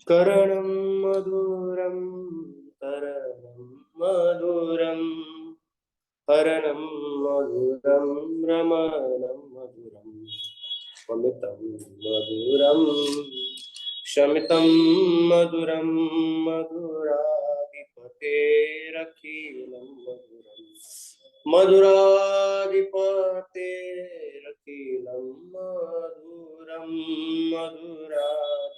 करणं मधुरं तरणं मधुरं हरणं मधुरं रमणं मधुरं शमितं मधुरं शमितं मधुरं मधुराधिपतेरखिलं मधुरं मधुराधिपतेरखिलं मधुरं मधुराधिपतेरखिलं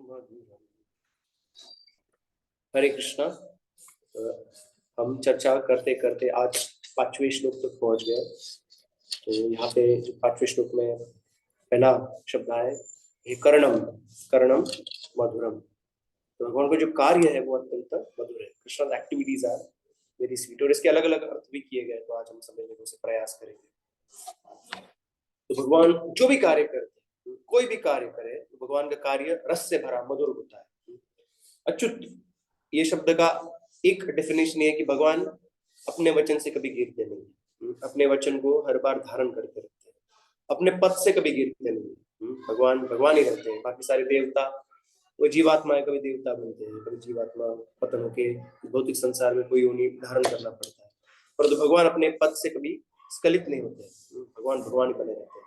मधुरम्। हरे कृष्णा। हम चर्चा करते करते आज 5वें श्लोक तक पहुंच गए। तो यहाँ पे 5वें श्लोक में पहला शब्द है ये कर्णम, कर्णम मधुरम। तो भगवान का जो कार्य है वो अत्यंत मधुर है। Krishna activities are very sweet और इसके अलग अलग अर्थ भी किए गए। तो आज हम समझने का प्रयास करेंगे। तो भगवान जो भी कार्य करते हैं, कोई भी कार्य करे तो भगवान का कार्य रस से भरा मधुर होता है। अच्युत ये शब्द का एक डेफिनेशन है कि भगवान अपने वचन से कभी गिरते नहीं, अपने वचन को हर बार धारण करके रखते हैं, अपने पद से कभी गिरते नहीं। भगवान भगवान ही रहते हैं। बाकी सारे देवता वो जीवात्मा कभी देवता बनते हैं, कभी जीवात्मा पतन होके भौतिक संसार में कोई योनि धारण करना पड़ता है, परंतु भगवान अपने पद से कभी स्खलित नहीं होते। भगवान भगवान बने रहते हैं।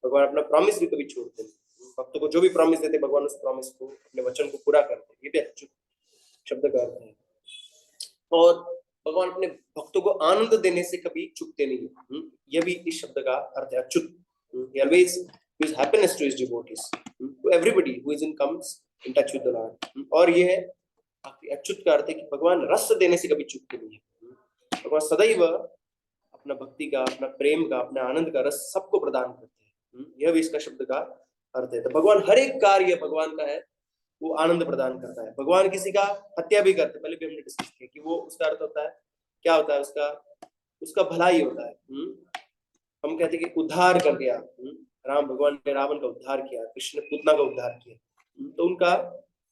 भगवान अपना प्रॉमिस भी कभी छोड़ते नहीं। भक्तों को जो भी प्रॉमिस देते भगवान उस प्रॉमिस को, अपने वचन को पूरा करते हैं। ये भी अच्युत शब्द का अर्थ है। और भगवान अपने भक्तों को आनंद देने से कभी चूकते नहीं। यह भी इस शब्द का अर्थ है Achyut. He always gives happiness to his devotees, to everybody who is in comes in touch with the Lord. और ये है अच्युत का अर्थ है कि भगवान रस देने से कभी चूकते नहीं है। भगवान सदैव अपना भक्ति का, अपना प्रेम का, अपना आनंद का रस सबको प्रदान करते हैं। यह भी इसका शब्द का अर्थ है। तो भगवान हर एक कार्य भगवान का है वो आनंद प्रदान करता है। भगवान किसी का हत्या भी करते, पहले भी हमने डिस्कस किया कि वो उसका अर्थ होता है क्या होता है, उसका भलाई होता है। हम कहते हैं कि उद्धार कर दिया। राम भगवान ने रावण का उद्धार किया, कृष्ण ने पूतना का उद्धार किया, तो उनका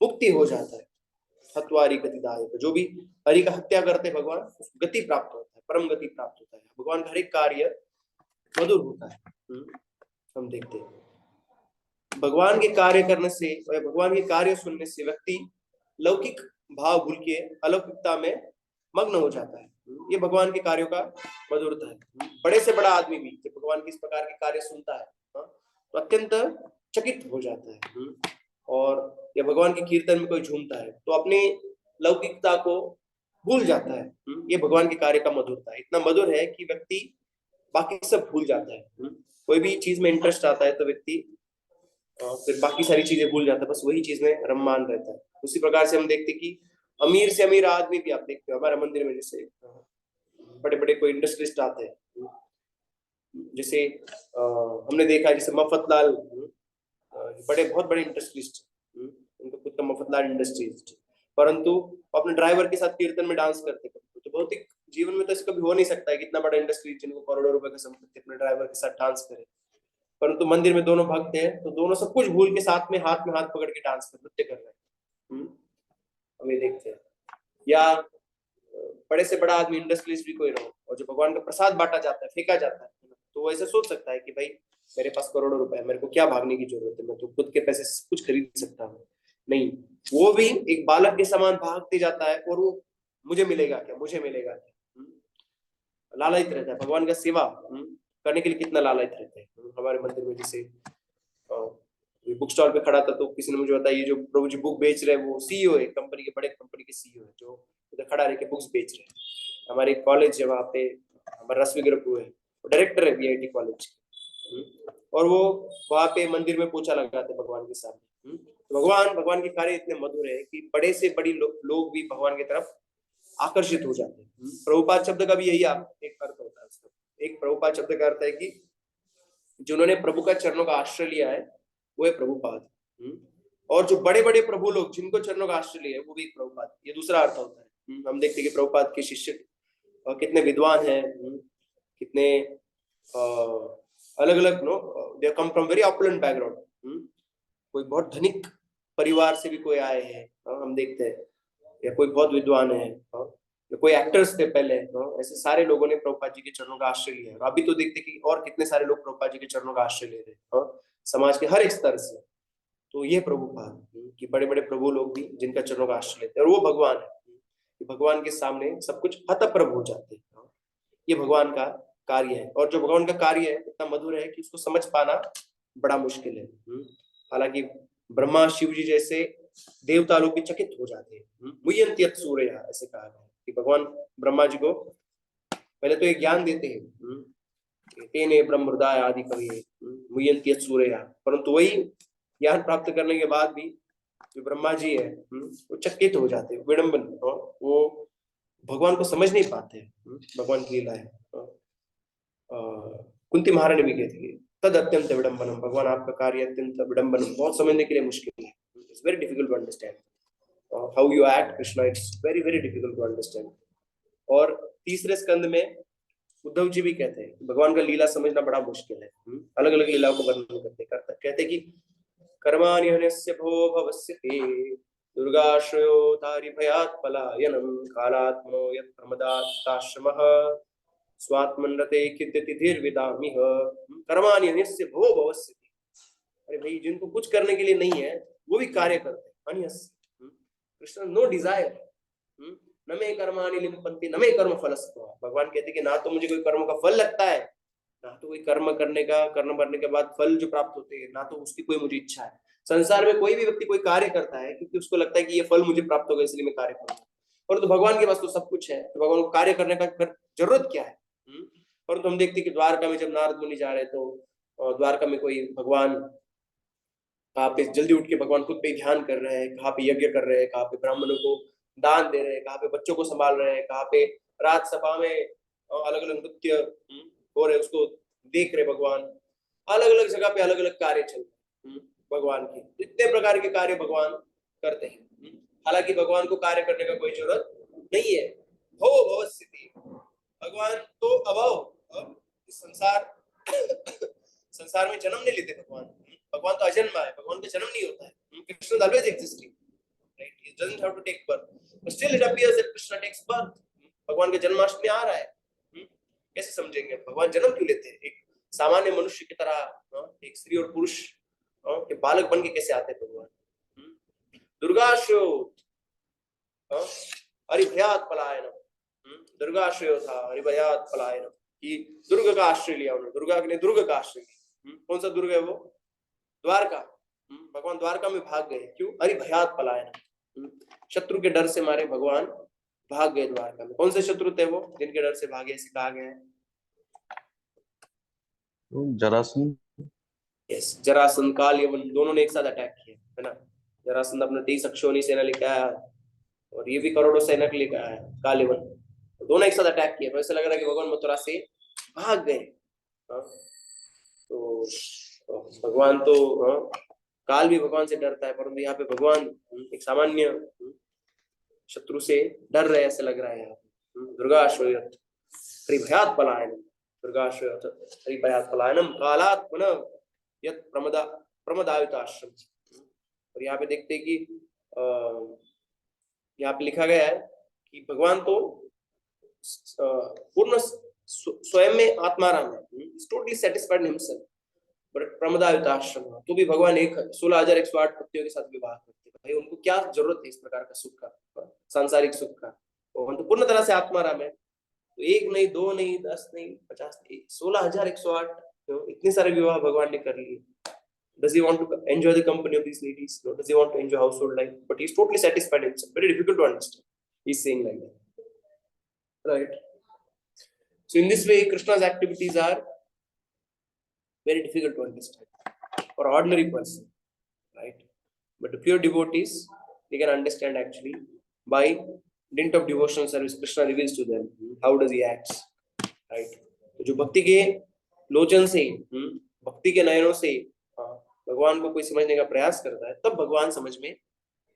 मुक्ति हो जाता है। हत्वारी गतिदायक, जो भी हरि का हत्या करते भगवान उसको गति प्राप्त होता है, परम गति प्राप्त होता है। भगवान का हर एक कार्य मधुर होता है। हम देखते हैं भगवान के कार्य करने से और भगवान के कार्य सुनने से व्यक्ति लौकिक भाव भूल के अलौकिकता में मग्न हो जाता है। ये भगवान के कार्यों का मधुरता है। बड़े से बड़ा आदमी भी जब भगवान के इस प्रकार के कार्य सुनता है तो अत्यंत चकित हो जाता है। और या भगवान के कीर्तन में कोई झूमता है तो अपनी लौकिकता को भूल जाता है। ये भगवान के कार्य का मधुरता है। इतना मधुर है कि व्यक्ति बाकी सब भूल जाता है। कोई भी चीज में इंटरेस्ट आता है तो व्यक्ति फिर बाकी सारी चीजें भूल जाता है, बस वही चीज में रममान रहता है। उसी प्रकार से हम देखते कि अमीर से अमीर आदमी भी, आप देखते हो हमारे मंदिर में जैसे बड़े बड़े कोई इंडस्ट्रिस्ट आते हैं, जैसे हमने देखा जैसे मफतलाल, बड़े बहुत बड़े इंडस्ट्रिस्ट, उनको खुद का मफतलाल इंडस्ट्रीज, परंतु अपने ड्राइवर के साथ कीर्तन में डांस करते तो भौतिक जीवन में तो इसका भी हो नहीं सकता है कि इतना बड़ा इंडस्ट्री जिनको करोड़ों रुपए का संपत्ति अपने ड्राइवर के साथ डांस करे। परंतु मंदिर में दोनों भक्त हैं तो दोनों सब कुछ भूल के साथ में हाथ पकड़ के डांस कर, नृत्य कर रहे हैं। हम ये देखते हैं। या बड़े से बड़ा आदमी इंडस्ट्रियलिस्ट भी कोई रहो और जो भगवान का प्रसाद बांटा जाता है, फेंका जाता है, तो वो ऐसे सोच सकता है कि भाई मेरे पास करोड़ों रुपए है, मेरे को क्या भागने की जरूरत है, मैं तो खुद के पैसे से कुछ खरीद सकता हूँ। नहीं, वो भी एक बालक के समान भागते जाता है और वो मुझे मिलेगा क्या, मुझे मिलेगा क्या, लालयित रहता है। भगवान का सेवा करने के लिए कितना लालयित रहते हैं। हमारे मंदिर में जैसे बुक स्टॉल पे खड़ा था तो किसी ने मुझे बताया ये जो प्रभु जी बुक बेच रहे हैं वो सीईओ है, कंपनी के, बड़े कंपनी के सीईओ है, जो उधर खड़ा रह के बुक्स बेच रहे हैं। हमारे कॉलेज है वहाँ पे, हमारा रश्मि ग्रुप है, डायरेक्टर है बीआईटी कॉलेज के, और वो वहाँ पे मंदिर में पोछा लगाते भगवान के सामने। तो भगवान के कार्य इतने मधुर है कि बड़े से बड़ी लोग भी भगवान की तरफ आकर्षित हो जाते हैं। प्रभुपाद शब्द का भी यही एक अर्थ होता है। एक प्रभुपाद शब्द का अर्थ है कि जिन्होंने प्रभु का चरणों का आश्रय लिया है वो है प्रभुपाद। और जो बड़े बड़े प्रभु लोग जिनको चरणों का आश्रय लिया है वो भी प्रभुपाद, ये दूसरा अर्थ होता है। हम देखते हैं कि प्रभुपाद के शिष्य कितने विद्वान हैं, कितने अलग अलग, no they come from very opulent background. कोई बहुत धनिक परिवार से भी कोई आए हैं, हम देखते हैं, या कोई बहुत विद्वान है, या कोई एक्टर्स थे पहले, ऐसे सारे लोगों ने प्रभुपाद जी के चरणों का आश्रय लिया है। अभी तो देखते कि और कितने सारे लोग प्रभुपाद जी के चरणों का आश्रय ले रहे हैं समाज के हर एक स्तर से। तो ये प्रभुपाद कि बड़े बड़े प्रभु लोग भी जिनका चरणों का आश्रय लेते हैं, और वो भगवान है कि भगवान के सामने सब कुछ हतप्रभ हो जाते हैं। ये भगवान का कार्य है, और जो भगवान का कार्य है इतना मधुर है कि उसको समझ पाना बड़ा मुश्किल है। हालांकि ब्रह्मा शिव जी जैसे देवता लोग भी चकित हो जाते हैं। मुह्यन्ति यत् सूरयः ऐसे कहा गया कि भगवान ब्रह्मा जी को पहले तो ये ज्ञान देते हैं, तेने ब्रह्म हृदय आदि कवि मुह्यन्ति यत् सूरयः, परंतु वही ज्ञान प्राप्त करने के बाद भी जो ब्रह्मा जी है वो चकित हो जाते हैं, विडम्बन, वो भगवान को समझ नहीं पाते हैं। भगवान की लीला है। कुंती महारानी भी कहती है तद अत्यंत विडम्बनम, भगवान आपका कार्य अत्यंत विडम्बनम, बहुत समझने के लिए मुश्किल है। It's very difficult to understand how you act Krishna, it's very very difficult to understand. और तीसरे स्कंद में उद्धव जी भी कहते हैं कि भगवान का लीला समझना बड़ा मुश्किल है। अलग अलग लीलाओं को वर्णन कहते कि कर्माणि हन्यस्य भो भवस्य ते दुर्गाश्रयो तारि भयात् पलायनं कालात्मनो यत् प्रमदात्ताश्रमः स्वात्मनरते खिद्यति धीर्विदामिह कर्माणि हन्यस्य भो भवस्य ते। अरे भाई, जिनको कुछ करने के लिए नहीं है वो भी कार्य करते हैं। हन्यस्य कृष्ण, नो डिजायर, न मे कर्माणि लिम्पन्ति न मे कर्म फलस्त्वं। भगवान कहते कि ना तो मुझे कोई कर्म का फल लगता है, ना तो कोई कर्म करने के बाद फल जो प्राप्त होते हैं, ना तो उसकी कोई मुझे इच्छा है। संसार में कोई भी व्यक्ति कोई कार्य करता है क्योंकि उसको लगता है कि ये फल मुझे प्राप्त होगा इसलिए मैं कार्य करूंगा, परंतु भगवान के पास तो सब कुछ है, तो भगवान को कार्य करने का जरूरत क्या है। परंतु हम देखते कि द्वारका में जब नारद मुनि जा रहे तो द्वारका में कोई भगवान कहाँ पे जल्दी उठ के भगवान खुद पे ध्यान कर रहे हैं, कहाँ पे यज्ञ कर रहे हैं, कहाँ पे ब्राह्मणों को दान दे रहे हैं, कहाँ पे बच्चों को संभाल रहे हैं, कहाँ पे राजसभा में अलग अलग नृत्य हो रहे, उसको देख रहे भगवान। अलग अलग जगह पे अलग अलग कार्य चल रहे भगवान के, इतने प्रकार के कार्य भगवान करते हैं। हालांकि भगवान को कार्य करने का कोई जरूरत नहीं है। भव भव स्थिति, भगवान तो अभाव, इस संसार में जन्म नहीं लेते भगवान। भगवान तो अजन्मा है, भगवान का जन्म नहीं होता है। Krishna always existing, right? He doesn't have to take birth, but still it appears that Krishna takes birth. भगवान का जन्माष्टमी आ रहा है, कैसे समझेंगे भगवान जन्म क्यों लेते हैं? एक सामान्य मनुष्य की तरह एक स्त्री और पुरुष के बालक बन के कैसे आते हैं भगवान? दुर्गाश्रयो हरिभयात् पलायनम, दुर्गाश्रयो था हरिभयात् पलायनम, कि दुर्ग का आश्रय लिया उन्होंने, दुर्गा ने दुर्ग का आश्रय लिया। कौन सा दुर्ग है वो? द्वारका। भगवान द्वारका में भाग गए, क्यों? हरिभयात् पलायनम, शत्रु के डर से मारे भगवान भाग गए द्वारका में। कौन से शत्रु थे वो जिनके डर से भागे, ऐसे कहा गया है? जरासंध। यस, जरासंध, काल यवन, दोनों ने एक साथ अटैक किया है ना। जरासंध अपना 30 अक्षौणी सेना लेके आया और ये भी करोड़ों सेना लेके आया, काल यवन, तो दोनों एक साथ अटैक किया। तो ऐसा लग रहा है कि भगवान मथुरा से भाग गए। तो भगवान तो काल भी भगवान से डरता है, परंतु यहाँ पे भगवान एक सामान्य शत्रु से डर रहे, ऐसे लग रहा है यहाँ पे। दुर्गाश्रयत् हरिभयात् पलायनम, दुर्गाश्रयत् हरिभयात् पलायनम कालात् पुनः यत् प्रमदायुताश्रम। और यहाँ पे देखते हैं कि यहाँ पे लिखा गया है कि भगवान तो पूर्ण स्वयं में आत्माराम है, totally satisfied in himself, but प्रमदायुताश्रम, तो भी भगवान 16,108 पत्नियों के साथ विवाह करते हैं। भाई उनको क्या जरूरत है इस प्रकार का सुख का, सांसारिक सुख का? भगवान तो पूर्ण तरह से आत्माराम है। तो 1 नहीं, 2 नहीं, 10 नहीं, 50 नहीं, 16,108 इतने सारे विवाह भगवान ने कर लिए। Does he want to enjoy the company of these ladies? No. Does he want to enjoy household life? But he's totally satisfied himself. Very difficult to understand. He's saying like that, right? So in this way, Krishna's activities are very difficult to understand for ordinary person, right? But the pure devotees, they can understand actually by dint of devotional service. Krishna reveals to them how does he act, right? तो जो भक्ति के लोचन से, भक्ति के नयनों से भगवान को कोई समझने का प्रयास करता है, तब भगवान समझ में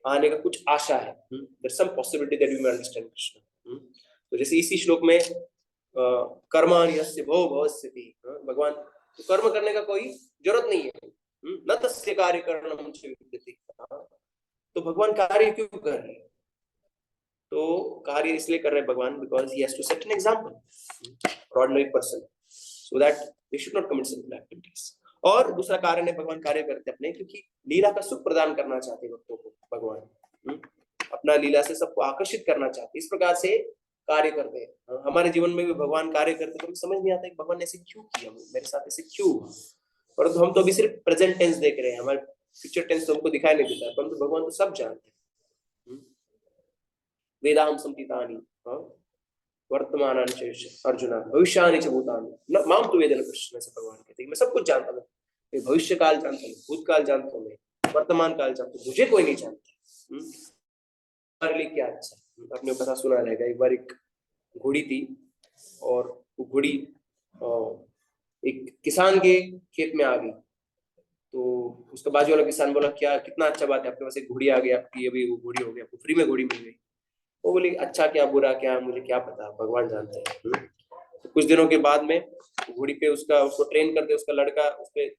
आने का कुछ आशा है। There's some possibility that we may understand Krishna. तो जैसे इसी श्लोक में कर्माणि यस्य भो भवस्य ते, भगवान तो कर्म करने का कोई जरूरत नहीं है, न तस्य कार्य करणं च विद्यते। तो भगवान कार्य क्यों कर रहे हैं? तो कार्य इसलिए कर रहे हैं भगवान, because he has to set an example for ordinary person so that they should not commit sinful activities. और दूसरा कारण है भगवान कार्य करते अपने, क्योंकि लीला का सुख प्रदान करना चाहते हैं भक्तों को भगवान। अपना लीला से सबको आकर्षित करना चाहते, इस प्रकार से कार्य करते हैं। हमारे जीवन में भी भगवान कार्य करते, तो समझ नहीं आता कि भगवान ने ऐसे क्यों किया, मेरे साथ ऐसे क्यों हुआ। परंतु हम तो अभी सिर्फ प्रेजेंट टेंस देख रहे हैं, हमारे फ्यूचर टेंस तो हमको दिखाई नहीं देता, परंतु भगवान तो सब जानते हैं। वेदाहम संतीतानि वर्तमान अर्जुन भविष्यानि च भूतानि न माम तु वेद न कृष्ण, से भगवान कहते हैं मैं सब कुछ जानता हूँ, मैं भविष्य काल जानता हूँ, भूतकाल जानता हूँ, मैं वर्तमान काल जानता हूँ, मुझे कोई नहीं जानता। हमारे लिए क्या अच्छा। आपने कथा सुना रहेगा, एक बार एक घोड़ी थी और वो घोड़ी एक किसान के खेत में आ गई। तो उसका बाजू वाला किसान बोला, क्या कितना अच्छा बात है, आपके पास एक घोड़ी आ गई, आपकी अभी वो घोड़ी हो गई, आपको फ्री में घोड़ी मिल गई। वो बोली अच्छा क्या बुरा क्या मुझे क्या पता, भगवान जानते हैं। तो कुछ दिनों के बाद में घोड़ी पे उसको ट्रेन करते, उसका लड़का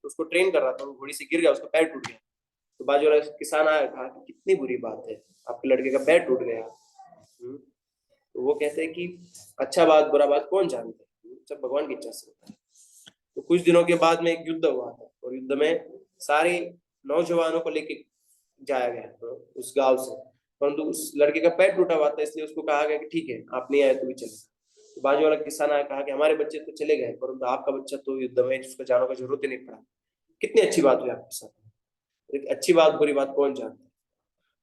उसको ट्रेन कर रहा था, घोड़ी से गिर गया, उसका पैर टूट गया। तो बाजू वाला किसान आया, कहा कि कितनी बुरी बात है, आपके लड़के का पैर टूट गया। तो वो कहते हैं कि अच्छा बात बुरा बात कौन जानता है, सब भगवान की इच्छा से होता है। तो कुछ दिनों के बाद में एक युद्ध हुआ था, और युद्ध में सारे नौजवानों को लेके जाया गया उस गांव से, परंतु उस लड़के का पैर टूटा हुआ था, इसलिए उसको कहा गया कि ठीक है आप नहीं आए तो भी चले। तो बाजू वाला किसान आया, कहा कि हमारे बच्चे तो चले गए, परंतु आपका बच्चा तो युद्ध में, जिसको जाने का जरूरत ही नहीं पड़ा। कितनी अच्छी बात हुई आपके साथ। एक अच्छी बात बुरी बात कौन जानता है।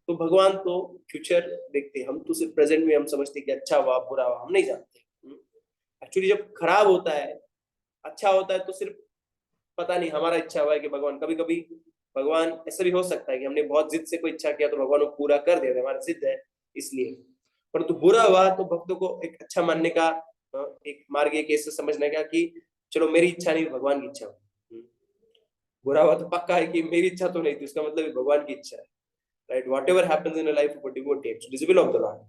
तो भगवान तो फ्यूचर देखते हैं, हम तो सिर्फ प्रेजेंट में हम समझते कि अच्छा हुआ बुरा हुआ, हम नहीं जानते। एक्चुअली जब खराब होता है, अच्छा होता है तो सिर्फ पता नहीं हमारा इच्छा हुआ है कि भगवान, कभी कभी भगवान ऐसा भी हो सकता है कि हमने बहुत जिद से कोई इच्छा किया तो भगवान वो पूरा कर देते, हमारा जिद है इसलिए। परंतु बुरा हुआ तो भक्तों को एक अच्छा मानने का एक मार्ग एक ऐसे समझने का कि चलो मेरी इच्छा नहीं भगवान की इच्छा हो। बुरा हुआ तो पक्का है कि मेरी इच्छा तो नहीं थी, उसका मतलब भगवान की इच्छा है। Right, whatever happens in the life of a devotee, it is the will of the Lord.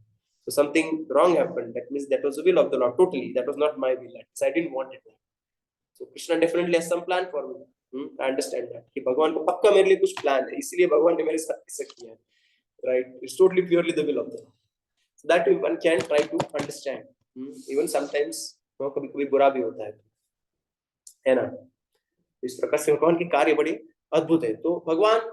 So something wrong happened, that means that was the will of the Lord totally, that was not my will, so I didn't want it. So Krishna definitely has some plan for me. I understand that कि भगवान को पक्का मेरे लिए कुछ plan है, इसलिए भगवान ने मेरे साथ ऐसा किया है। Right, it's totally purely the will of the Lord. So that one can try to understand. Even sometimes कभी कभी बुरा भी होता है ना। इस प्रकार से भगवान के कार्य बड़े अद्भुत है। तो भगवान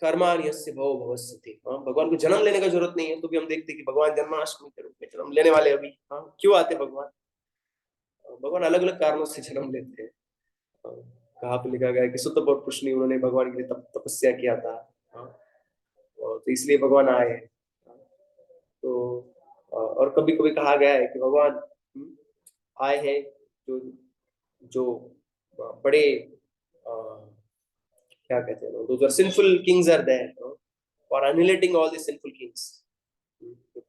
कर्माण्यस्य भवो भवस्य थे, भगवान को जन्म लेने का जरूरत नहीं है, तो भी हम देखते हैं कि भगवान जन्माष्टमी के रूप में जन्म लेने वाले अभी क्यों आते भगवान। भगवान अलग अलग कारणों से जन्म लेते हैं। कहाँ पे लिखा गया है कि सुत और पुष्णि उन्होंने भगवान के लिए तपस्या किया था, तो इसलिए भगवान आए। तो और कभी कभी कहा गया है कि भगवान आए हैं जो जो बड़े क्या कहते हैं, those are sinful kings are there, for annihilating all the sinful kings.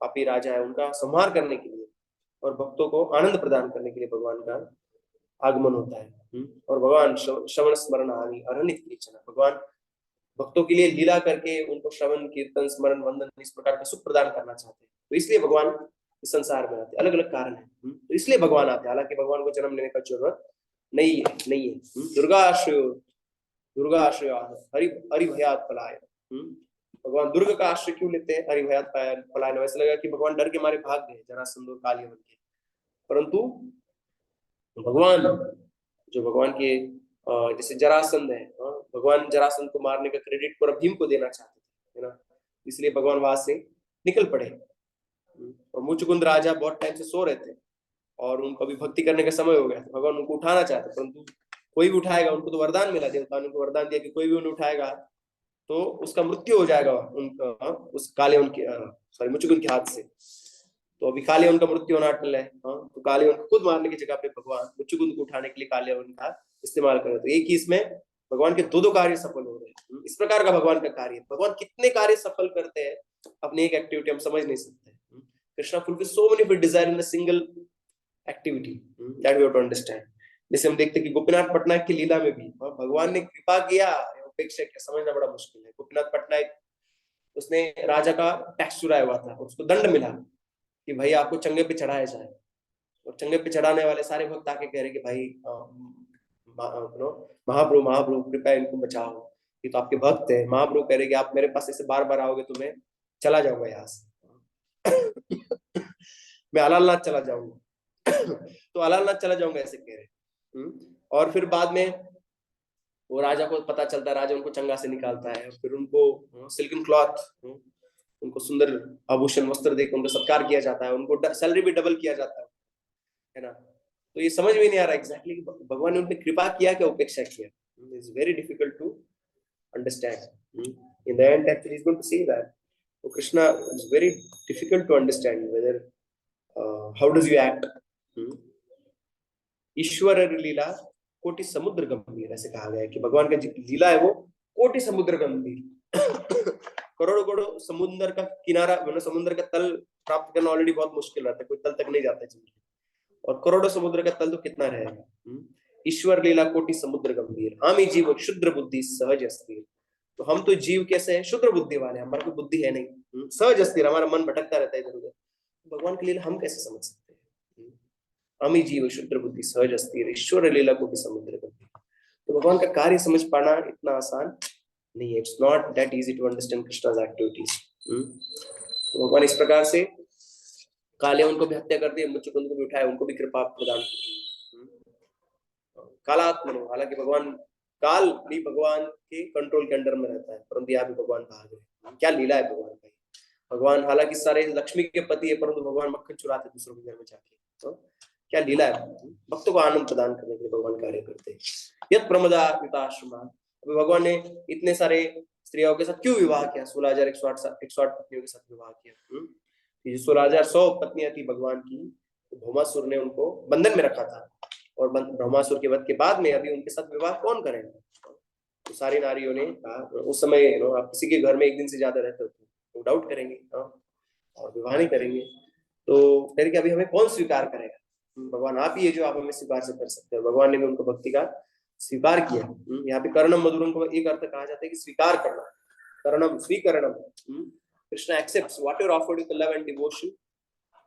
पापी राजा है उनका संहार करने के लिए और भक्तों को आनंद प्रदान करने के लिए भगवान का आगमन होता है। और भगवान श्रवण स्मरण हानि अरहित कीचन, भगवान भक्तों के लिए लीला करके उनको श्रवण कीर्तन स्मरण वंदन इस प्रकार का सुख प्रदान करना चाहते हैं। तो इसलिए भगवान इस संसार में आते, अलग अलग कारण है, तो इसलिए भगवान आते। हालांकि भगवान को जन्म लेने का जरूरत नहीं है। दुर्गा आश्रय हरि हरि भयात पलायन। भगवान दुर्ग का आश्रय क्यों लेते हैं, हरि भयात पलायन। वैसे लगा कि भगवान डर के मारे भाग गए जरासंध और कालिया बन के, परंतु भगवान जो भगवान के जैसे जरासंध है, भगवान जरासंध को मारने का क्रेडिट पूरा भीम को देना चाहते थे, है ना, इसलिए भगवान वहां से निकल पड़े। और मुचुकुंद राजा बहुत टाइम से सो रहे थे और उनको अभी भक्ति करने का समय हो गया, भगवान उनको उठाना चाहते, परंतु कोई भी उठाएगा, उनको तो वरदान मिला, देवता ने उनको वरदान दिया कि कोई भी उन्हें उठाएगा तो उसका मृत्यु हो जाएगा उनका, उस काले उनके सॉरी मुचुकुंद के हाथ से। तो अभी काले उनका मृत्यु होना अटल है। तो काले उनको खुद मारने की जगह पे भगवान मुचुकुंद को उठाने के लिए काले उनका इस्तेमाल कर रहे। तो एक ही इसमें भगवान के दो कार्य सफल हो रहे हैं। इस प्रकार का भगवान का कार्य, भगवान कितने कार्य सफल करते हैं अपनी एक एक्टिविटी हम समझ नहीं सकते। Krishna fulfil so many desire in a single activity, that we have to understand. जैसे हम देखते हैं कि गोपीनाथ पटनायक की लीला में भी भगवान ने कृपा किया, अपेक्षा किया, समझना बड़ा मुश्किल है। गोपीनाथ पटनायक उसने राजा का टैक्स चुराया हुआ था, उसको दंड मिला कि भाई आपको चंगे पे चढ़ाया जाए, और चंगे पे चढ़ाने वाले सारे भक्त आके कह रहे कि भाई महाप्रभु महाप्रभु कृपया इनको बचाओ, ये तो आपके भक्त है। महाप्रभु कह रहे कि आप मेरे पास ऐसे बार बार आओगे तो मैं चला जाऊंगा यहाँ से मैं अलालनाथ चला जाऊंगा तो अलालनाथ चला जाऊंगा ऐसे कह रहे। और फिर बाद में वो राजा को पता चलता है, राजा उनको चंगा से निकालता है, फिर उनको सिल्कन क्लॉथ, उनको सुंदर आभूषण वस्त्र देकर उनका सत्कार किया जाता है, उनको सैलरी भी डबल किया जाता है ना। तो ये समझ में नहीं आ रहा एग्जैक्टली भगवान ने उन पे कृपा किया क्या उपेक्षा किया। It's very difficult to understand. In the end actually is going to say that so Krishna is very difficult to understand whether how does you act। ईश्वर लीला कोटि समुद्र गंभीर, ऐसे कहा गया है कि भगवान का लीला है वो कोटि समुद्र गंभीर। करोड़ों करोड़ों समुद्र का किनारा, मतलब समुद्र का तल प्राप्त करना ऑलरेडी बहुत मुश्किल रहता है, कोई तल तक नहीं जाता है, और करोड़ों समुद्र का तल तो कितना रहेगा। ईश्वर लीला कोटि समुद्र गंभीर, आमी जीव क्षुद्र बुद्धि सहज अस्थिर। तो हम तो जीव कैसे हैं, शुद्र बुद्धि वाले, हमारा कोई बुद्धि है नहीं, सहज अस्थिर, हमारा मन भटकता रहता है इधर उधर। भगवान की लीला हम कैसे समझ सकते हैं। आमी जीव क्षुद्र बुद्धि सहज अस्थिर, ईश्वर लीला कोटि समुद्र गंभीर। तो भगवान का कार्य समझ पाना इतना आसान नहीं है। It's not that easy to understand Krishna's activities. तो भगवान इस प्रकार से काले उनको भी हत्या कर दी, मुचुकुंद को भी उठाया, उनको भी कृपा प्रदान की। कालात्मनो, हालांकि भगवान काल भी भगवान के कंट्रोल के अंडर में रहता है, परंतु यहाँ भी भगवान कहा गया। क्या लीला है भगवान का। भगवान हालांकि सारे लक्ष्मी के पति है, परंतु भगवान मक्खन चुराते दूसरों के घर में जाके। तो क्या लीला है, भक्तों को आनंद प्रदान करने के लिए भगवान कार्य करते हैं। यत् प्रमदा पिताश्रमा, भगवान ने इतने सारे स्त्रियों के साथ क्यों विवाह किया, 16,108 पत्नियों के साथ विवाह किया। 16,100 पत्नियां थी भगवान की, तो भौमासुर ने उनको बंधन में रखा था, और भौमासुर के वध के बाद में अभी उनके साथ विवाह कौन करेगा। तो सारी नारियों ने कहा, उस समय आप किसी के घर में एक दिन से ज्यादा रहते हो तो डाउट करेंगे और विवाह नहीं करेंगे, तो फिर क्या अभी हमें कौन स्वीकार करेगा। भगवान आप ही है जो आप हमें स्वीकार से कर सकते हो। भगवान ने भी उनको भक्ति का स्वीकार किया। यहाँ पे कर्णम मधुरम को एक अर्थ कहा जाता है कि स्वीकार करना, कर्णम स्वीकरणम। Krishna accepts whatever offered with love and devotion.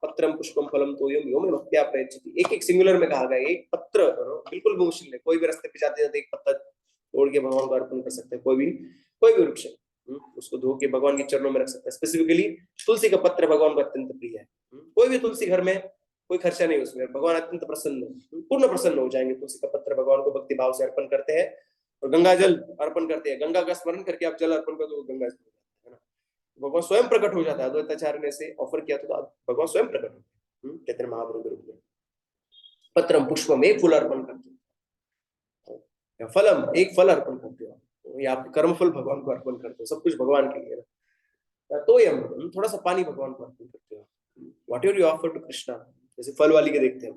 पत्रम पुष्पम फलम तोयम यो मे भक्त्या प्रयच्छति। एक एक सिंगुलर में कहा गया, एक पत्र बिल्कुल मुश्किल है, कोई भी रास्ते पे जाते जाते एक पत्ता तोड़ के भगवान को अर्पण कर सकते हैं। कोई भी वृक्ष उसको धो के भगवान के चरणों में रख सकता है। स्पेसिफिकली तुलसी का पत्र भगवान को अत्यंत प्रिय है। कोई भी तुलसी घर में कोई खर्चा नहीं उसमें, भगवान अत्यंत प्रसन्न, पूर्ण प्रसन्न हो जाएंगे। तुलसी का पत्र भगवान को भक्ति भाव से अर्पण करते हैं, और गंगा जल अर्पण करते हैं। गंगा का स्मरण करके आप जल अर्पण कर दो, गंगा जल है ना, भगवान स्वयं प्रकट हो जाता है। अद्वैताचार्य ने से ऑफर किया तो भगवान स्वयं प्रकट होते हैं, कहते हैं महाप्रभु के रूप में। पत्रम पुष्पम, एक फूल अर्पण करते हो, फलम एक फल अर्पण करते हो, या आप कर्म फल भगवान को अर्पण करते हो, सब कुछ भगवान के लिए। तो ये थोड़ा सा पानी भगवान को अर्पण करते हो। Whatever you offer to Krishna, जैसे फल वाली के देखते हैं,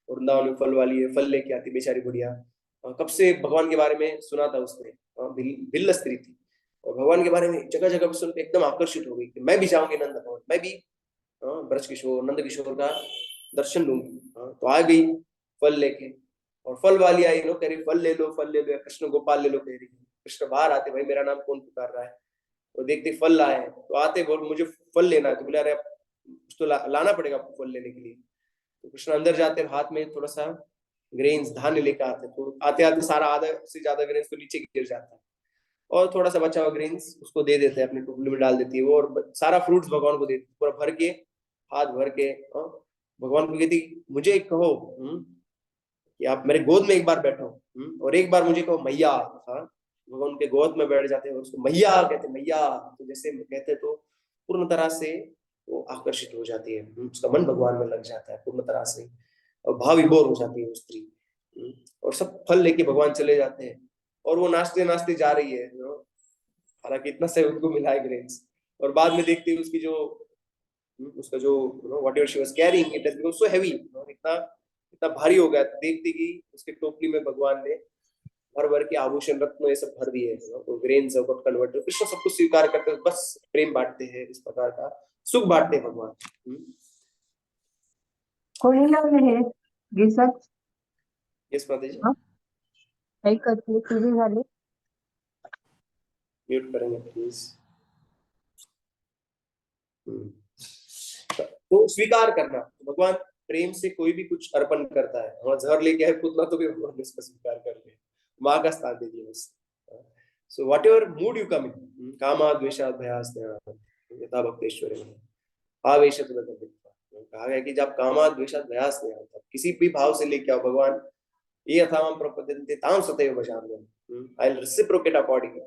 वृंदावन में फल वाली है, फल लेके आती बेचारी बुढ़िया। कब से भगवान के बारे में सुना था उसने, भिल्ल स्त्री थी, और भगवान के बारे में जगह जगह सुन के एकदम आकर्षित हो गई कि मैं भी जाऊंगी नंद भवन, मैं भी ब्रज किशोर नंद किशोर का दर्शन लूंगी। तो आ गई फल लेके, और फल वाली आई नो, कह रही फल ले लो, फल ले लो, कृष्ण गोपाल ले लो कह रही। कृष्ण बाहर आते, भाई मेरा नाम कौन पुकार रहा है, तो देखते फल लाए, तो आते बोल मुझे फल लेना है, तो बोले अरे कुछ तो लाना पड़ेगा फल लेने के लिए। तो कृष्ण अंदर जाते, हाथ में थोड़ा सा ग्रेन्स धान्य लेकर आते, तो आते आते सारा आधा से ज्यादा ग्रेन्स तो नीचे गिर जाता है, और थोड़ा सा बचा हुआ ग्रेन्स उसको दे देते हैं, अपनी टोकरी में डाल देती है वो, और सारा फ्रूट्स भगवान को देती है, पूरा भर के, हाथ भर के। भगवान को कहती मुझे एक कहो कि आप मेरे गोद में एक बार बैठो, और एक बार मुझे कहो मैया। भगवान उनके गोद में बैठ जाते हैं, उसको मैया कहते, मैया। तो जैसे कहते तो पूर्ण तरह से वो आकर्षित हो जाती है, उसका मन भगवान में लग जाता है पूर्ण तरह से, और भाव विभोर हो जाती है वो स्त्री। और सब फल लेके भगवान चले जाते हैं, और वो नाचते नाचते जा रही है, हालांकि इतना से उनको मिला है ग्रेन्स, और बाद में देखते हैं उसकी जो उसका जो what ever she was carrying it has become so heavy, इतना इतना भारी हो गया। देखते कि उसके टोकरी में भगवान ने भर भर के आभूषण रत्न ये सब भर दिए, तो ग्रेन्स ऑफ कन्वर्ट। कृष्ण सब कुछ स्वीकार करते हैं, बस प्रेम बांटते हैं, इस प्रकार का सुख बांटते हैं भगवान। कोणीला हे रिसर्च यस माता जी, काही करते तुझी झाली म्यूट करेंगे प्लीज। तो स्वीकार करना, भगवान प्रेम से कोई भी कुछ अर्पण करता है, वहां जहर लेके आए पूतना तो भी भगवान उसका स्वीकार कर ले, माँ का स्थान दे दिया बस। So whatever mood you come in, कामा द्वेषा भयास यथा भक्तेश्वरी आवेश, कहा गया कि जब कामा द्वेषा भयास किसी भी भाव से लेके आओ, भगवान ये यथामं प्रपद्यन्ते तां सतैव भजाम्यहम्. I'll reciprocate accordingly.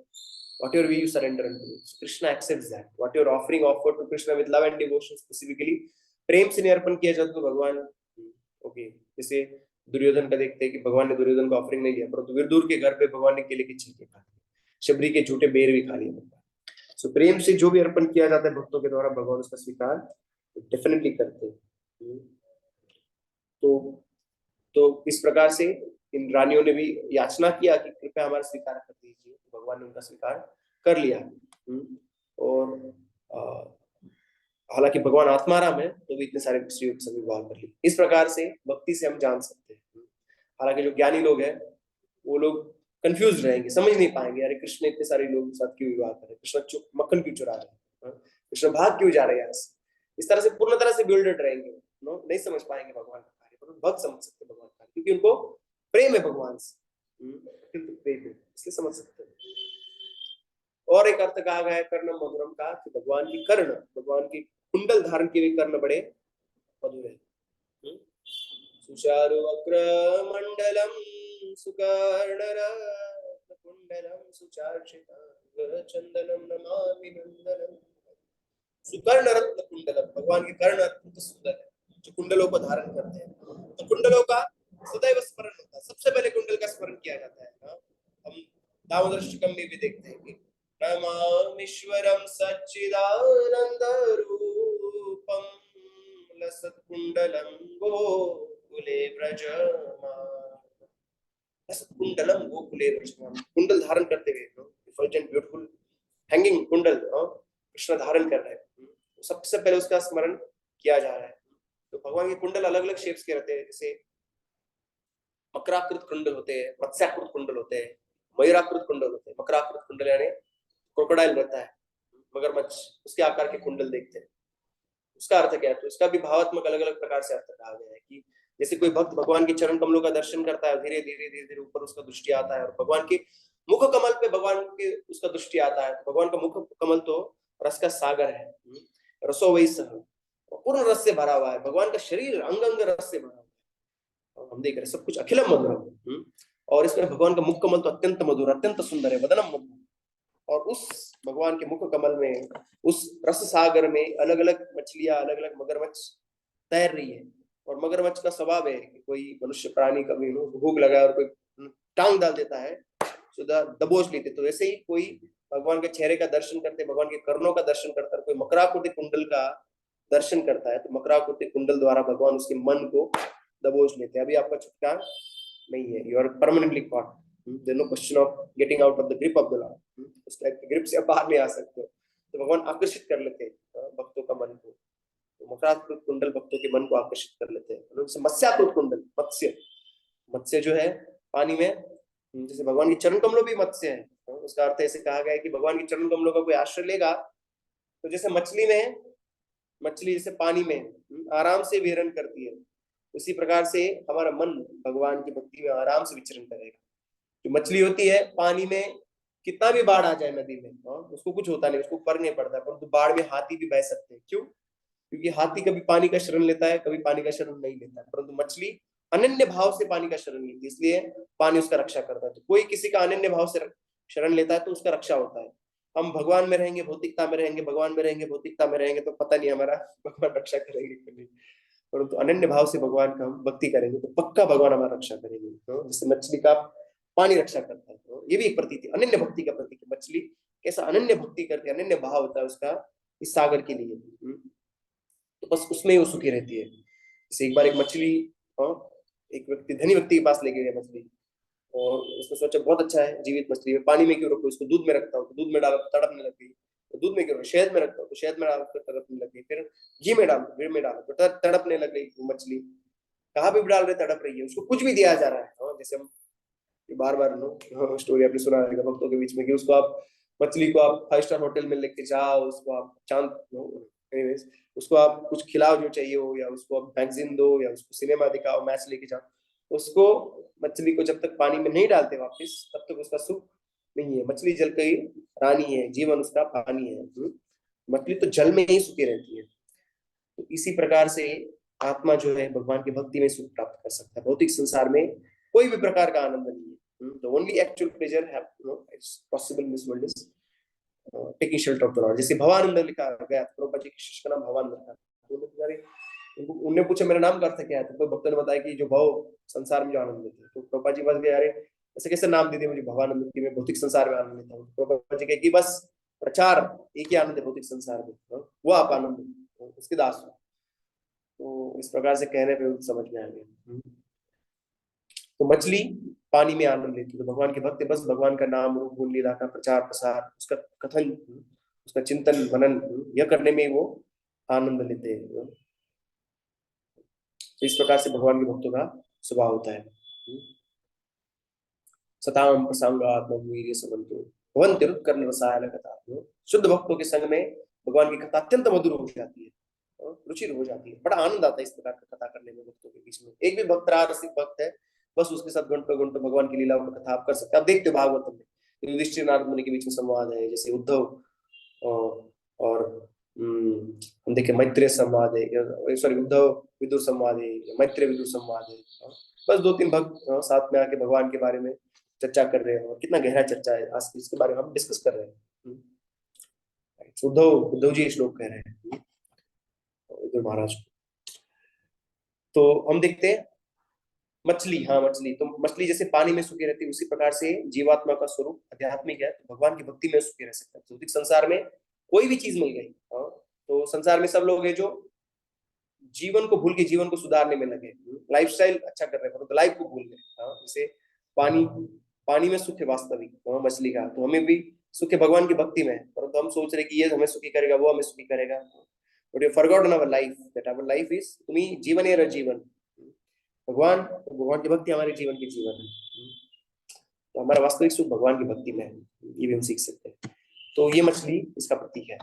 Whatever way you surrender unto me. So Krishna accepts that. What you're offering, offer to Krishna with love and devotion specifically. प्रेम से अर्पण किया जाता तो भगवान ओके. जैसे दुर्योधन का देखते हैं कि भगवान ने दुर्योधन को ऑफरिंग नहीं दिया, परंतु विदुर के घर पे भगवान ने केले की छिलके खा लिए, शबरी के झूठे बेर भी खा लिए भगवान. सो प्रेम से जो भी अर्पण किया जाता है भक्तों के द्वारा, भगवान उसका स्वीकार डेफिनेटली करते हैं. तो इस प्रकार से इन रानियों ने भी याचना किया कि कृपया हमारा स्वीकार कर दीजिए. भगवान ने उनका स्वीकार कर लिया. और हालांकि भगवान आत्माराम है तो भी इतने सारे स्त्रियों के साथ विवाह कर लिए. इस प्रकार से भक्ति से हम जान सकते हैं. हालांकि जो ज्ञानी लोग हैं वो लोग कंफ्यूज रहेंगे, समझ नहीं पाएंगे, अरे कृष्ण इतने सारे लोगों के साथ क्यों विवाह कर रहे हैं, कृष्ण मक्खन क्यों चुरा रहे हैं, कृष्ण भाग क्यों जा रहे हैं यहाँ से. इस तरह से पूर्ण तरह से बिल्डेड रहेंगे, नहीं समझ पाएंगे भगवान का कार्य. पर भक्त समझ सकते हैं भगवान का कार्य, क्योंकि उनको प्रेम है भगवान से, प्रेम है, इसलिए समझ सकते हैं. और एक अर्थ कहा गया है कर्ण मधुरम का, कि भगवान की कर्ण, भगवान की कुंडल धारण के भी कर्ण बड़े मधुर है. सुचारु वक्र मंडलम सुकर्णरत्न कुंडलम सुचार्षितांग चंदनम नमामि नंदनम. सुकर्ण रत्न कुंडलम, भगवान के कर्ण अत्यंत सुंदर है जो कुंडलों को धारण करते हैं. तो कुंडलों का सदैव स्मरण होता है, सबसे पहले कुंडल का स्मरण किया जाता है. हम दामोदर अष्टकम में भी देखते हैं कि नमामीश्वरं सच्चिदानंद रूपम लसत् कुंडलम गोकुले व्रजमान. लसत् कुंडलम गोकुले व्रजमान, कुंडल धारण करते हुए, इफल्जेंट ब्यूटीफुल हैंगिंग कुंडल कृष्ण धारण कर रहे हैं. सबसे पहले उसका स्मरण किया जा रहा है. तो भगवान के कुंडल अलग अलग शेप्स के रहते हैं. जैसे मकराकृत कुंडल होते हैं, मत्स्याकृत कुंडल होते हैं, मयूराकृत कुंडल होते हैं. मकराकृत कुंडल यानी क्रोकोडाइल रहता है, मगरमच्छ, उसके आकार के कुंडल देखते हैं. उसका अर्थ क्या है, तो इसका भी भावात्मक अलग अलग प्रकार से अर्थ कहा गया है. कि जैसे कोई भक्त भगवान के चरण कमलों का दर्शन करता है, धीरे धीरे धीरे धीरे ऊपर उसका दृष्टि आता है और भगवान के मुख कमल पे भगवान के उसका दृष्टि आता है. भगवान का मुख कमल तो रस का सागर है, रसो वही सह, पूर्ण रस से भरा हुआ है. भगवान का शरीर अंग अंग रस से भरा हुआ है. हम देख रहे हैं सब कुछ अखिलम मधुरम. और इसमें भगवान का मुख कमल तो अत्यंत मधुर, अत्यंत सुंदर है, वदनम मधुर. और उस भगवान के मुख कमल में, उस रस सागर में अलग अलग मछलियां, अलग अलग मगरमच्छ तैर रही है. और मगरमच्छ का स्वभाव है कि कोई मनुष्य प्राणी कभी भूख लगा और कोई टांग डाल देता है, दबोच लेते. तो ऐसे ही कोई भगवान के चेहरे का दर्शन करते, भगवान के कर्णों का दर्शन करता है, कोई मकराकृति कुंडल का दर्शन करता है, तो मकराकृति कुंडल द्वारा भगवान उसके मन को दबोच लेते हैं. अभी आपका छुटकारा नहीं है, you are permanently caught. There's no question of getting out of the grip of the Lord. उस टाइप की ग्रिप से आप बाहर नहीं आ सकते. तो भगवान आकर्षित कर लेते हैं भक्तों का मन को. तो मकराकृत कुंडल भक्तों के मन को आकर्षित कर लेते हैं. मत्स्याकृत कुंडल, मत्स्य, मत्स्य जो है पानी में, जैसे भगवान के चरण कमलों भी मत्स्य है. उसका अर्थ ऐसे कहा गया है कि भगवान के चरण कमलों का कोई आश्रय लेगा तो जैसे मछली में, मछली जैसे पानी में आराम से विहरण करती है, उसी प्रकार से हमारा मन भगवान की भक्ति में आराम से विचरण करेगा. जो मछली होती है पानी में, कितना भी बाढ़ आ जाए नदी में, उसको कुछ होता नहीं, उसको फर्क नहीं पड़ता. परंतु बाढ़ में हाथी भी बह सकते हैं. क्यों? क्योंकि हाथी कभी पानी का शरण लेता है, कभी पानी का शरण नहीं लेता है. परंतु मछली अनन्य भाव से पानी का शरण लेती है, इसलिए पानी उसका रक्षा करता है. तो कोई किसी का अनन्य भाव से शरण लेता है तो उसका रक्षा होता है. हम भगवान में रहेंगे, भौतिकता में रहेंगे, भगवान में रहेंगे, भौतिकता में रहेंगे, तो पता नहीं हमारा भगवान रक्षा करेंगे कि नहीं. परंतु अनन्य भाव से भगवान का हम भक्ति करेंगे तो पक्का भगवान हमारा रक्षा करेंगे. जैसे मछली का पानी रक्षा करता है, तो ये भी एक प्रतीक है, अनन्य भक्ति का प्रतीक है. मछली कैसा अनन्य भक्ति करती है, अनन्य भाव होता है उसका इस सागर के लिए, तो बस उसमें ही वो सुखी रहती है. जैसे एक बार एक मछली, एक व्यक्ति, धनी व्यक्ति के पास लेके गया मछली, और उसने सोचा बहुत अच्छा है जीवित मछली है, पानी में क्यों रखो, इसको दूध में रखता हूँ. तो दूध में डाला तो तड़पने लग गई. तो दूध में क्यों, शहद में रखता हूँ, तो शहद में डाला तो तड़पने लग गई. फिर घी में डालो, घी में डालो तो तड़पने लग गई मछली. कहाँ भी डाल रहे तड़प रही है, उसको कुछ भी दिया जा रहा है. जैसे हम बार बार स्टोरी आपने सुना रहेगा भक्तों के बीच में कि उसको आप, मछली को आप 5 स्टार होटल में लेके जाओ, उसको आप चांद, उसको आप कुछ खिलाओ जो चाहिए हो, या उसको आप मैगजीन दो, या उसको सिनेमा दिखाओ, मैच लेके जाओ, उसको, मछली को जब तक पानी में नहीं डालते वापस, तब तक उसका सुख नहीं है. मछली जल की रानी है, जीवन उसका पानी है. मछली तो जल में ही सुखी रहती है. तो इसी प्रकार से आत्मा जो है भगवान की भक्ति में सुख प्राप्त कर सकता है. भौतिक संसार में कोई भी प्रकार का आनंद नहीं है। द ओनली एक्चुअल प्लेजर है it's possible in this world is taking shelter of the Lord. जैसे भवानंद लिखा गया, प्रभुपाद जी के शिष्य का नाम भवानंद था। तो उन्होंने पूछा मेरा नाम का अर्थ क्या है, तो कोई भक्त ने बताया कि जो भव संसार में जो आनंद लेते हैं। तो प्रभुपाद जी बस गए, अरे ऐसे कैसे नाम दे दिया मुझे भवानंद की, मैं भौतिक संसार में आनंद लेता हूँ। तो प्रभुपाद जी कहे कि बस प्रचार एक ही आनंद है भौतिक संसार में, वो आप आनंद उसके दास हो। तो इस प्रकार से कहने पे समझ में आ गया। तो मछली पानी में आनंद लेती है, तो भगवान के भक्त बस भगवान का नाम रूप गुण लीला का प्रचार प्रसार, उसका कथन, उसका चिंतन मनन यह करने में वो आनंद लेते हैं। तो इस प्रकार से भगवान के भक्तों का स्वभाव होता है। सताम प्रसंगात्म वीर्य समन्तो भवन्ति रुत्कर्ण रसायन कथा। शुद्ध भक्तों के संग में भगवान की कथा अत्यंत मधुर हो जाती है, रुचिर हो जाती है, बड़ा आनंद आता है इस प्रकार की कथा करने में भक्तों के बीच में। एक भी भक्त रहा रसिक भक्त है, बस उसके साथ घंटों घंटों भगवान की लीलाओं की कथा आप कर सकते हैं। आप देखते हो भागवत में युधिष्ठिर नारद मुनि के बीच में संवाद है, जैसे उद्धव और हम देखे मैत्रेय संवाद है, सॉरी उद्धव विदुर संवाद है, मैत्रेय विदुर संवाद है। बस दो तीन भक्त साथ में आके भगवान के बारे में चर्चा कर रहे हैं, और कितना गहरा चर्चा है आज इसके बारे में हम डिस्कस कर रहे हैं। उद्धव जी श्लोक कह रहे हैं उद्धव महाराज। तो हम देखते हैं मछली, हाँ मछली, तो मछली जैसे पानी में सूखी रहती है, उसी प्रकार से जीवात्मा का स्वरूप आध्यात्मिक है, तो भगवान की भक्ति में सूखे रह सकता है। भौतिक संसार में कोई भी चीज मिल गई, तो संसार में सब लोग हैं जो जीवन को भूल के जीवन को सुधारने में लगे, लाइफस्टाइल अच्छा कर रहे हैं, तो लाइफ को भूल गए। जैसे पानी पानी में सुख है वास्तविक मछली का, तो हमें भी सुख है भगवान की भक्ति में, परंतु हम सोच रहे कि ये हमें सुखी करेगा, वो हमें सुखी करेगा। But you forgotten our life, that our life is तुम्हें जीवन है जीवन भगवान, भगवान की भक्ति हमारे जीवन के जीवन है। तो हमारा वास्तविक सुख भगवान की भक्ति में है, ये भी हम सीख सकते हैं। तो ये मछली इसका प्रतीक है,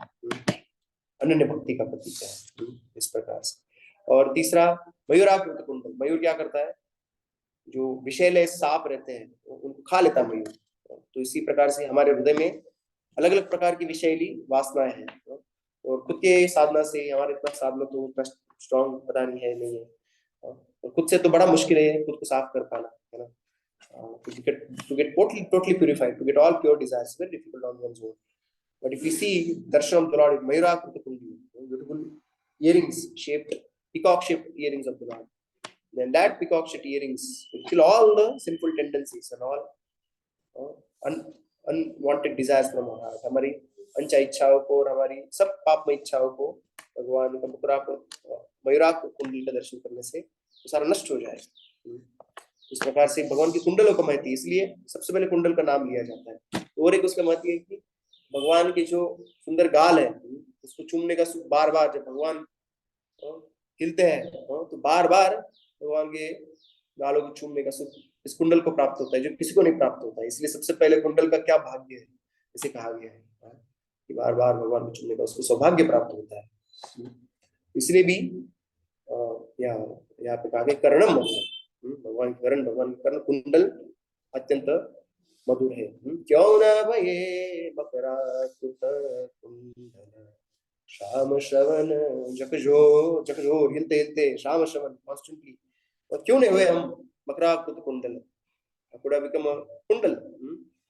अनन्य भक्ति का प्रतीक है इस प्रकार से। और तीसरा मयूराकृत कुंडल, मयूर क्या करता है, जो विषैले सांप रहते हैं उनको खा लेता है मयूर। तो इसी प्रकार से हमारे हृदय में अलग अलग प्रकार की विषैली वासनाएं हैं, और खुद के साधना से हमारे इतना साधना तो उतना स्ट्रॉन्ग पता नहीं है, नहीं है, और खुद से तो बड़ा मुश्किल है खुद को साफ कर पाना, है ना। to get totally purified, to get all pure desires, very difficult on one's own. But if we see darshan of the Lord, Mayurakriti Kundi, beautiful earrings shaped, peacock shaped earrings of the Lord, then that peacock shaped earrings will kill all the sinful tendencies and all unwanted desires from our heart. हमारी अंचा इच्छाओं को और हमारी सब पापमय इच्छाओं को भगवान का मयूराकृत कुंडली का दर्शन करने से तो सारा नष्ट हो जाएगा। इस प्रकार से भगवान की कुंडलों का महत्व, इसलिए सबसे पहले कुंडल का नाम लिया जाता है। और एक उसका महत्व है कि भगवान के जो सुंदर गाल है उसको चूमने का सुख बार बार, जब भगवान हिलते हैं तो बार बार भगवान के गालों को चूमने का सुख इस कुंडल को प्राप्त होता है, जो किसी को नहीं प्राप्त होता है। इसलिए सबसे पहले कुंडल का क्या भाग्य है, इसे कहा गया है कि बार बार भगवान को चूमने का उसको सौभाग्य प्राप्त होता है। इसलिए भी यहाँ पे कहा गया कर्णम मधुर, भगवान करण, भगवान कर्ण कुंडल अत्यंत मधुर है। क्यों न भये मकराकृत कुंडल श्याम श्रवण जगजोर, जगजोर हिलते हिलते श्याम श्रवण कॉन्स्टेंटली, और क्यों नहीं हुए हम मकराकृत कुंडल, कुड़ा बिकम कुंडल,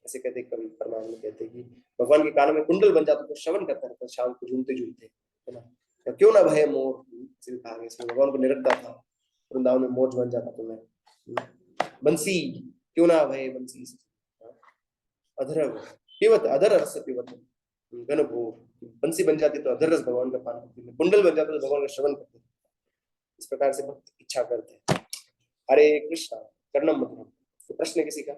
ऐसे कहते कवि परमात्मा कहते कि भगवान के कान में कुंडल बन जाता तो श्रवण करता रहता शाम को झूमते झूमते, है ना। तो क्यों ना भय मोर, कहा गया भगवान को निरखता था, वृंदावन में मोर बन जाता तो मैं बंसी, क्यों ना भय बंसी, अधर पिवत, अधर रस पिवत घन भोर, बंसी बन जाती तो अधर रस भगवान का पान करते, कुंडल बन जाता तो भगवान का श्रवण करते। इस प्रकार से भक्त इच्छा करते हैं। हरे कृष्णा कर्णम मधुरम। तो प्रश्न किसी का?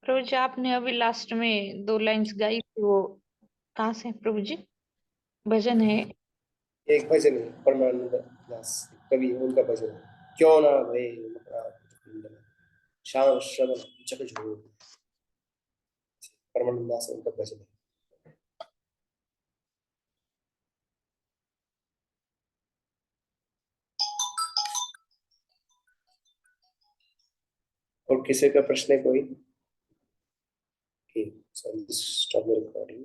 प्रभु जी आपने अभी लास्ट में 2 लाइन्स गाई थी, वो कहाँ से प्रभु जी? भजन है एक भजन है परमानंद दास कवि, उनका भजन है, क्यों ना भय मकराकृत श्याम श्रवण जगजोर, परमानंद दास उनका भजन है। और किसी का प्रश्न है कोई? Stop the recording.